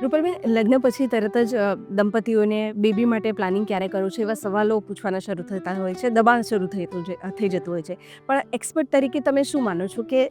રૂપલબેન, લગ્ન પછી તરત જ દંપતીઓને બેબી માટે પ્લાનિંગ ક્યારે કરવું છે એવા સવાલો પૂછવાના શરૂ થતા હોય છે, દબાણ શરૂ થઈ જતું હોય છે. પણ એક્સપર્ટ તરીકે તમે શું માનો છો કે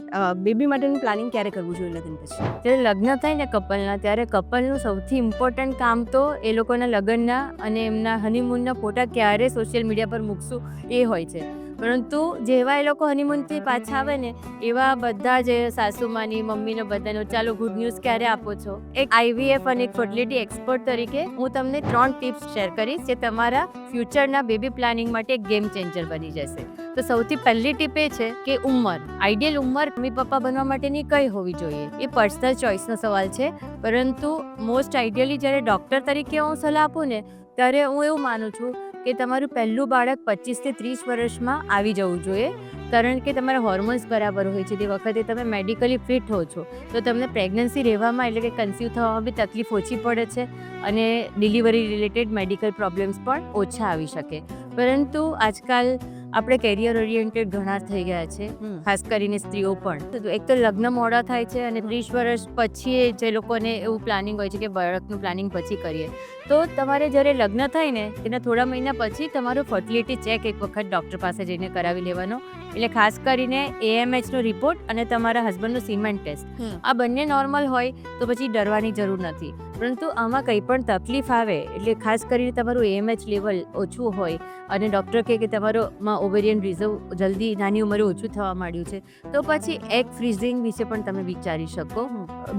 બેબી માટેનું પ્લાનિંગ ક્યારે કરવું જોઈએ લગ્ન પછી? જ્યારે લગ્ન થાય ને કપલના, ત્યારે કપલનું સૌથી ઇમ્પોર્ટન્ટ કામ તો એ લોકોના લગ્નના અને એમના હનીમૂનના ફોટા ક્યારે સોશિયલ મીડિયા પર મૂકશું એ હોય છે. પરંતુ જેવા એ લોકો હનીમૂનથી પાછા આવે ને, એવા બધા જે સાસુમાની, મમ્મીને બધાનો ચાલો ગુડ ન્યૂઝ ક્યારે આપો છો. એક IVF અને એક ફર્ટિલિટી એક્સપર્ટ તરીકે હું તમને 3 ટિપ્સ શેર કરીશ જે તમારા ફ્યુચરના બેબી પ્લાનિંગ માટે એક ગેમ ચેન્જર બની જશે. તો સૌથી પહેલી ટીપ એ છે કે ઉંમર, આઈડિયલ ઉંમર મમ્મી પપ્પા બનવા માટેની કઈ હોવી જોઈએ એ પર્સનલ ચોઇસનો સવાલ છે. પરંતુ મોસ્ટ આઈડિયલી જ્યારે ડૉક્ટર તરીકે હું સલાહ આપું ને, ત્યારે હું એવું માનું છું કે તમારું પહેલું બાળક 25 થી 30 વર્ષમાં આવી જવું જોઈએ. કારણ કે તમારા હોર્મોન્સ બરાબર હોય છે, તે વખતે તમે મેડિકલી ફિટ હો છો, તો તમને પ્રેગ્નન્સી રહેવામાં એટલે કે કન્સીવ થવામાં બી તકલીફ ઓછી પડે છે અને ડિલિવરી રિલેટેડ મેડિકલ પ્રોબ્લેમ્સ પણ ઓછા આવી શકે. પરંતુ આજકાલ આપણે કેરિયર ઓરિએન્ટેડ ઘણા થઈ ગયા છે, ખાસ કરીને સ્ત્રીઓ પણ. એક તો લગ્ન મોડા થાય છે અને 30 વર્ષ પછી જે લોકોને એવું પ્લાનિંગ હોય છે કે બાળકનું પ્લાનિંગ પછી કરીએ. તો તમારે જ્યારે લગ્ન થાય ને તેના થોડા મહિના પછી તમારો ફર્ટિલિટી ચેક એક વખત ડૉક્ટર પાસે જઈને કરાવી લેવાનો. એટલે ખાસ કરીને AMHનો રિપોર્ટ અને તમારા હસબન્ડનો સીમેન્ટ ટેસ્ટ, આ બંને નોર્મલ હોય તો પછી ડરવાની જરૂર નથી. પરંતુ આમાં કંઈ પણ તકલીફ આવે, એટલે ખાસ કરીને તમારું AMH લેવલ ઓછું હોય અને ડૉક્ટર કહે કે તમારોમાં ઓવેરિયન રિઝર્વ જલ્દી નાની ઉંમરે ઓછું થવા માંડ્યું છે, તો પછી એગ ફ્રીઝિંગ વિશે પણ તમે વિચારી શકો.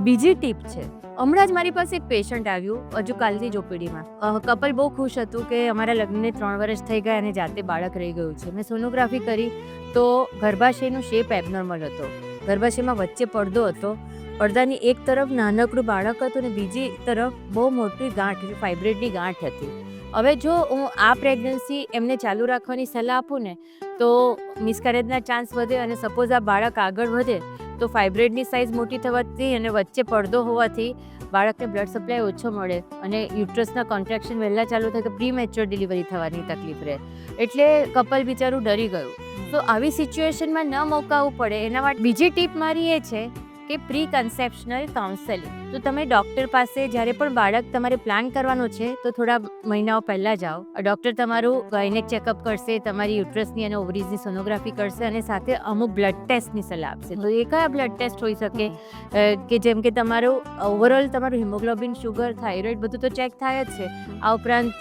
બીજી ટીપ છે, હમણાં જ મારી પાસે એક પેશન્ટ આવ્યું, હજુ કાલથી જ OPDમાં. કપલ બહુ ખુશ હતું કે અમારા લગ્નને 3 વર્ષ થઈ ગયા અને જાતે બાળક રહી ગયું છે. મેં સોનોગ્રાફી કરી તો ગર્ભાશયનો શેપ એબનોર્મલ હતો. ગર્ભાશયમાં વચ્ચે પડદો હતો. પડદાની એક તરફ નાનકડું બાળક હતું અને બીજી તરફ બહુ મોટી ગાંઠ, ફાઇબ્રોઇડની ગાંઠ હતી. હવે જો હું આ પ્રેગ્નન્સી એમને ચાલુ રાખવાની સલાહ આપું ને, તો મિસકેરેજના ચાન્સ વધે અને સપોઝ આ બાળક આગળ વધે તો ફાઇબ્રોઇડની સાઇઝ મોટી થવાથી અને વચ્ચે પડદો હોવાથી બાળકને બ્લડ સપ્લાય ઓછો મળે અને યુટ્રસના કોન્ટ્રાક્શન વહેલા ચાલુ થાય તો પ્રીમેચ્યોર ડિલિવરી થવાની તકલીફ રહે. એટલે કપલ બિચારું ડરી ગયું. તો આવી સિચ્યુએશનમાં ન મુકાવવું પડે એના માટે બીજી ટીપ મારી એ છે કે પ્રી કન્સેપ્શનલ કાઉન્સેલિંગ. તો તમે ડૉક્ટર પાસે જ્યારે પણ બાળક તમારે પ્લાન કરવાનો છે તો થોડા મહિનાઓ પહેલાં જાઓ. ડૉક્ટર તમારું ગાયનેક ચેકઅપ કરશે, તમારી યુટ્રસની અને ઓવરીઝની સોનોગ્રાફી કરશે અને સાથે અમુક બ્લડ ટેસ્ટની સલાહ આપશે. તો એ કયા બ્લડ ટેસ્ટ હોઈ શકે કે જેમ કે તમારું ઓવરઓલ તમારું હિમોગ્લોબિન, શુગર, થાઇરોઇડ બધું તો ચેક થાય જ છે. આ ઉપરાંત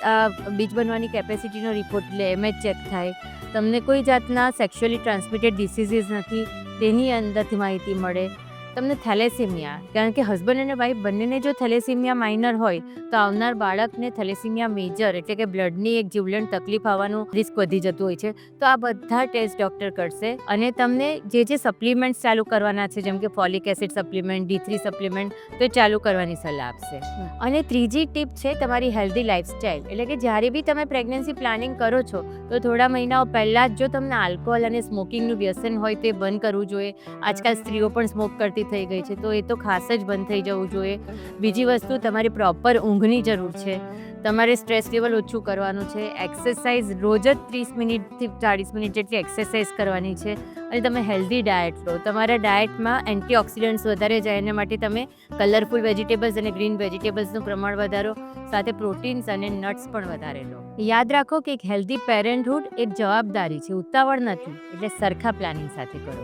બીજ બનવાની કેપેસિટીનો રિપોર્ટ એટલે MH ચેક થાય. તમને કોઈ જાતના સેક્સ્યુઅલી ટ્રાન્સમિટેડ ડિસીઝીસ નથી તેની અંદરથી માહિતી મળે. તમને થેલેસીમિયા, કારણ કે હસબન્ડ અને વાઈફ બંનેને જો થેલેસીમિયા માઇનર હોય તો આવનાર બાળકને થેલેસીમિયા મેજર એટલે કે બ્લડની એક જીવલેણ તકલીફ આવવાનું રિસ્ક વધી જતું હોય છે. તો આ બધા ટેસ્ટ ડૉક્ટર કરશે અને તમને જે સપ્લિમેન્ટ્સ ચાલુ કરવાના છે, જેમ કે folic acid supplement, D3 supplement, તો એ ચાલુ કરવાની સલાહ આપશે. અને ત્રીજી ટીપ છે તમારી હેલ્ધી લાઇફસ્ટાઇલ. એટલે કે જ્યારે બી તમે પ્રેગ્નન્સી પ્લાનિંગ કરો છો તો થોડા મહિનાઓ પહેલાં જ જો તમને આલ્કોહોલ અને સ્મોકિંગનું વ્યસન હોય તો એ બંધ કરવું જોઈએ. આજકાલ સ્ત્રીઓ પણ સ્મોક કરતી થઈ ગઈ છે, તો એ તો ખાસ જ બંધ થઈ જવું જોઈએ. બીજી વસ્તુ, તમારી પ્રોપર ઊંઘની જરૂર છે. તમારે સ્ટ્રેસ લેવલ ઓછું કરવાનું છે. એક્સરસાઇઝ રોજ જ 30 મિનિટથી 40 મિનિટ જેટલી એક્સરસાઇઝ કરવાની છે. અને તમે હેલ્ધી ડાયટ લો. તમારા ડાયટમાં એન્ટીઓક્સિડન્ટ્સ વધારે જાય એના માટે તમે કલરફુલ વેજીટેબલ્સ અને ગ્રીન વેજીટેબલ્સનું પ્રમાણ વધારો, સાથે પ્રોટીન્સ અને નટ્સ પણ વધારે લો. યાદ રાખો કે એક હેલ્ધી પેરેન્ટહુડ એક જવાબદારી છે, ઉતાવળ નથી. એટલે સરખા પ્લાનિંગ સાથે કરો.